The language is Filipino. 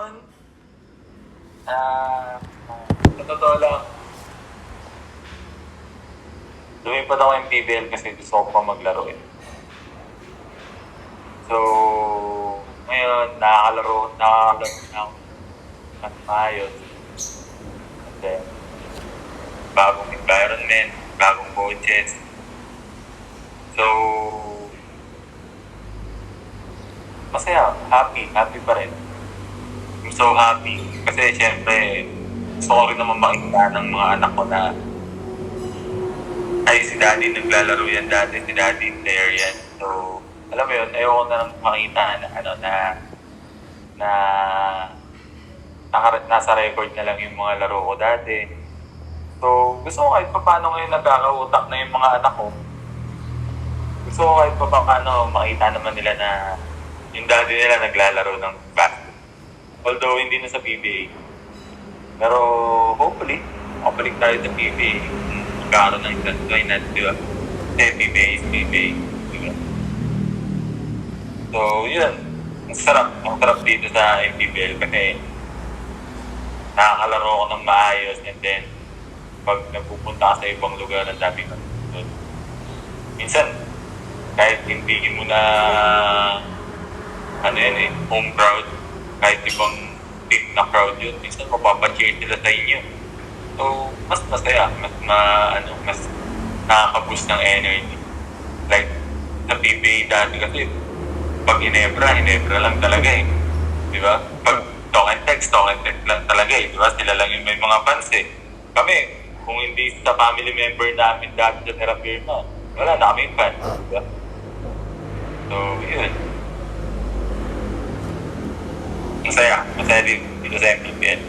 ngayon, sa totoo lang, lumipat ako ng PBL kasi gusto ko pa maglaro eh. So, ngayon, nakakalaro na ako ng maayos. And then, bagong environment, bagong coaches. So, masaya, happy pa rin. I'm so happy. Kasi syempre, gusto ko rin naman makita ng mga anak ko na ay si daddy naglalaro yan dati, si daddy player yan. So, alam mo yun, ayoko na lang makita na nasa record na lang yung mga laro ko dati. So, gusto ko kahit pa paano ngayon nagkakautak na yung mga anak ko. Gusto ko kahit pa paano makita naman nila na yung daddy nila naglalaro ng basketball. Although hindi na sa PBA. Pero hopefully, makabalik tayo sa PBA. Magkakaroon ng isang why not, di ba? Kasi PBA is PBA. Di ba? So, yun. Ang sarap dito sa MPBL kasi nakakalaro ko ng maayos and then pag nagpupunta ka sa ibang lugar ang dami ka. Minsan, kahit hindi mo na home crowd, kahit ibang team na crowd yun, minsan mapapacheer sila sa inyo. So, mas masaya, mas nakaka-boost ng energy. Like, sa PBA dati kasi, pag Hinebra lang talaga eh. Di ba? Pag talk and text lang talaga eh. Di ba? Sila lang yung may mga fans eh. Kami, kung hindi sa family member namin dati sa Terra Firma, wala na kami fans. Di ba? So, yun. Masaya dito sa MPBL.